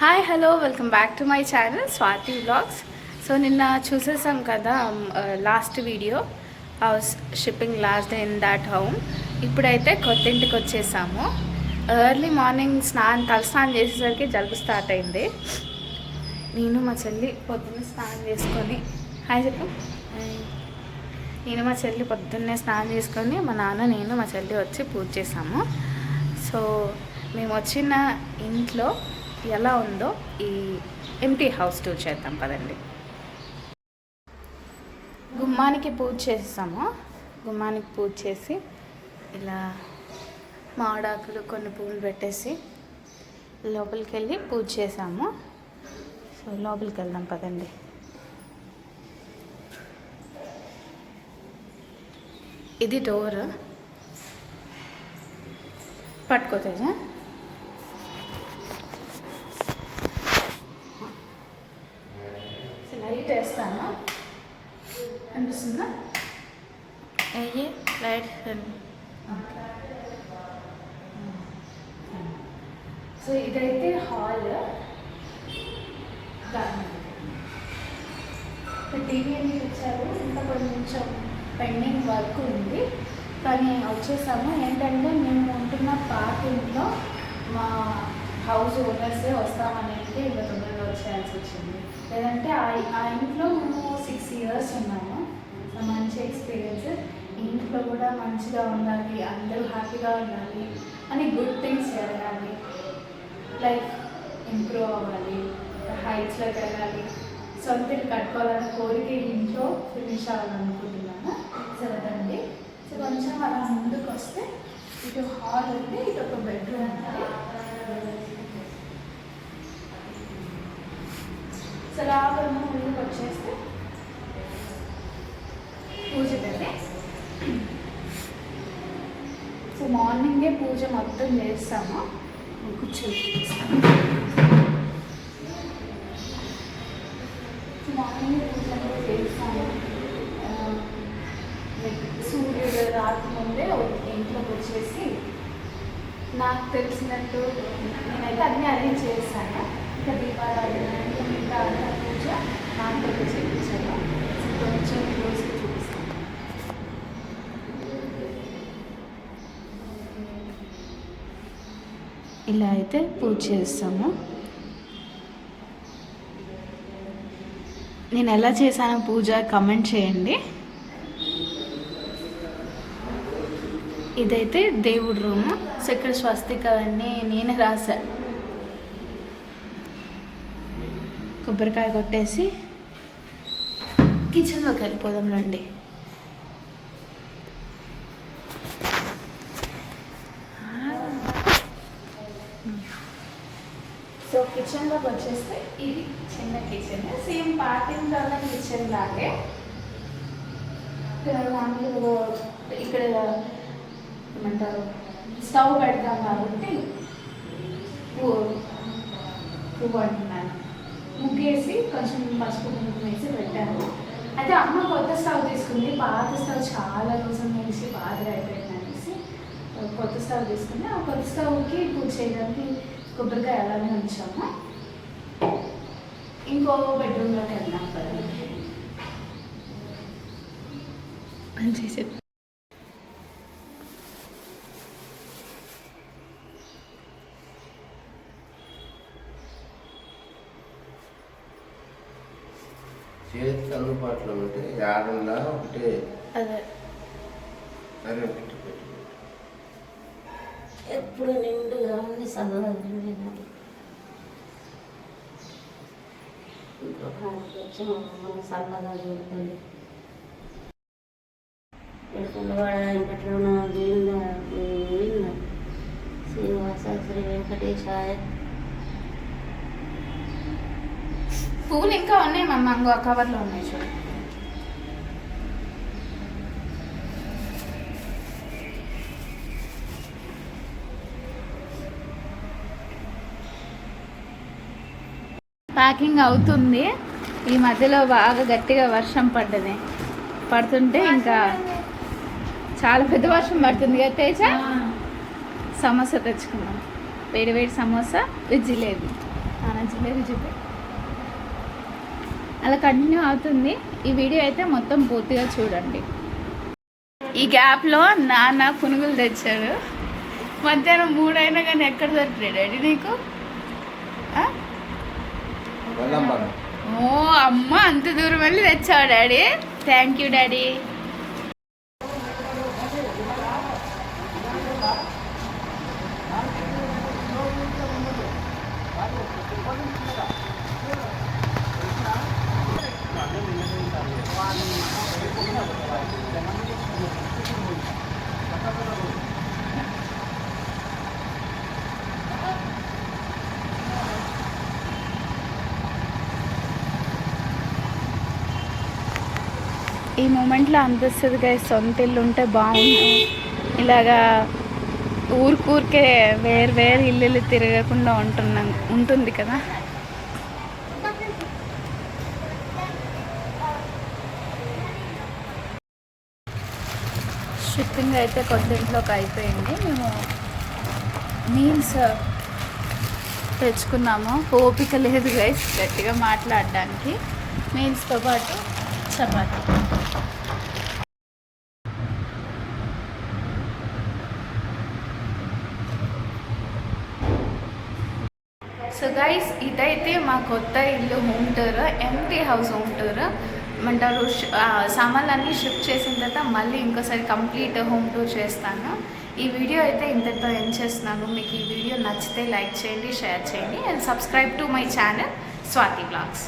Hi hello welcome back to my channel Swathi vlogs. So నిన్న చూసేసాం కదా last video house shipping last day in that home. ఇప్పుడైతే కొత్త ఇంటికి వచ్చేసాము. ఎర్లీ మార్నింగ్ తలస్నానం చేసేసరికి జలుబు స్టార్ట్ అయింది. నేను మా చెల్లి పొద్దున్నే స్నానం చేసుకొని హాయ్ చెప్పు నేను మా చెల్లి పొద్దున్నే స్నానం చేసుకొని మా నాన్న నేను మా చెల్లి వచ్చి పూజ చేసాము. సో మేము వచ్చిన ఇంట్లో ఎలా ఉందో ఈ ఎంటీ హౌస్ టూర్ చేద్దాం పదండి. గుమ్మానికి పూజ చేసాము. గుమ్మానికి పూజ చేసి ఇలా మామిడాకులు కొన్ని పువ్వులు పెట్టేసి లోపలికి వెళ్ళి పూజ చేసాము. సో లోపలికి వెళ్దాం పదండి. ఇది డోర్ పట్టుకోతేజా లైట్ వేస్తాను అనిపిస్తుందా? అయ్యే లైట్. సో ఇదైతే హాల్. టీవీ అని వచ్చారు. ఇంకా కొంచెం పెండింగ్ వర్క్ ఉంది కానీ వచ్చేసాము. ఏంటంటే మేము ఉంటున్న పాత ఇంట్లో మా హౌస్ ఓనర్సే వస్తామనేది ఇంకా తొందరగా వచ్చేయాల్సి వచ్చింది. లేదంటే ఆ ఇంట్లో మేము 6 years ఉన్నాము. మంచి ఎక్స్పీరియన్స్. ఈ ఇంట్లో కూడా మంచిగా ఉండాలి, అందరూ హ్యాపీగా ఉండాలి అని గుడ్ థింగ్స్ జరగాలి, లైఫ్ ఇంప్రూవ్ అవ్వాలి, హైట్స్లోకి వెళ్ళాలి, సొంత కట్టుకోవాలన్న కోరిక ఇంట్లో ఫినిష్ అవ్వాలనుకుంటున్నాను. సరేదండి. సో కొంచెం అలా ముందుకు వస్తే ఇటు హాల్ ఉంది, ఇటు ఒక బెడ్రూమ్ ఉంది. సో రాబోయే ముందుకు వచ్చేస్తే పూజ గది. సో మార్నింగే పూజ మొత్తం చేస్తాము. కూర్చోస్తాము. మార్నింగే పూజ చేస్తాము. సూర్యుడు రాకముందే ఇంట్లోకి వచ్చేసి నాకు తెలిసినట్టు నేనైతే అన్నీ అరేంజ్ చేస్తాను. ఇంకా దీపారాధన ఇంకా అన్న పూజ నాకు చేయించాను. కొంచెం రోజులు చూపిస్తాను. ఇలా అయితే పూజ చేస్తాము. నేను ఎలా చేశాను పూజ కమెంట్ చేయండి. ఇదైతే దేవుడి రూమ్. సో ఇక్కడ స్వస్తిక అవన్నీ నేనే రాశాను. కొబ్బరికాయ కొట్టేసి కిచెన్లోకి వెళ్ళిపోదాం రండి. సో కిచెన్లోకి వచ్చేస్తే ఇది చిన్న కిచెన్, సేమ్ పార్కింగ్ కిచెన్ లాగే. ఇక్కడ ఏమంటారు స్టవ్ పెడతాం కాబట్టి పువ్వు అంటున్నాను, ముగ్గేసి కొంచెం పసుపు కుంకుమ వేసి పెట్టాను. అయితే అమ్మ కొత్త స్టవ్ తీసుకుంది. పాత స్టవ్ చాలా రోజుల నుంచి పాతగా అయిపోయింది అనేసి కొత్త స్టవ్ తీసుకుంది. ఆ కొత్త స్టవ్కి పూజ చేయడానికి కొబ్బరికాయ అలానే ఉంచాము. ఇంకో బెడ్రూమ్లోకి వెళ్దాం కదా అని చేసే. చేతికి అందుబాటులో ఉంటే యాడున్నా ఒకటే అదే అరే పెట్టి పెట్టి ఎప్పుడు నిండుగా ఉంది చల్లగా చల్లగా చూడుతుంది. వెంకటరమణ గోవింద శ్రీనివాస శ్రీ వెంకటేశాయ. పువ్వులు ఇంకా ఉన్నాయి మా మంగో కవర్లో ఉన్నాయి చూడు. ప్యాకింగ్ అవుతుంది. ఈ మధ్యలో బాగా గట్టిగా వర్షం పడుతుంటే ఇంకా చాలా పెద్ద వర్షం పడుతుంది కదా తేజ. సమోసా తెచ్చుకున్నాం, వేడి వేడి సమోసా విత్ జిలేబీ. జిలేబీ చూపి అలా కంటిన్యూ అవుతుంది. ఈ వీడియో అయితే మొత్తం పూర్తిగా చూడండి. ఈ గ్యాప్లో నాన్న పునుగులు తెచ్చాడు. మధ్యాహ్నం 3 అయినా కానీ ఎక్కడ దొరికినాయి డాడీ నీకు? ఓ అమ్మ, అంత దూరం వెళ్ళి తెచ్చావు డాడీ. Thank you daddy. ఈ మూమెంట్లో అనిపిస్తుంది కదా, సొంత ఇల్లు ఉంటే బాగుంది. ఇలాగా ఊరికే వేరు ఇల్లు తిరగకుండా ఉంటుంది కదా. షిప్పింగ్ అయితే కొద్దింట్లోకి అయిపోయింది. మేము మీల్స్ తెచ్చుకున్నాము. ఓపిక లేదు గైస్ గట్టిగా మాట్లాడడానికి. మీల్స్తో పాటు చపాతీ. సో గైస్, ఇదైతే మా కొత్త ఇల్లు home tour, empty house home tour ఏమంటారు. సామాన్లన్నీ షిఫ్ట్ చేసిన తర్వాత మళ్ళీ ఇంకోసారి కంప్లీట్ హోమ్ టూర్ చేస్తాను. ఈ వీడియో అయితే ఇంతటితో ఎండ్ చేస్తున్నాను. మీకు ఈ వీడియో నచ్చితే లైక్ చేయండి, షేర్ చేయండి and subscribe to my channel Swathi blogs.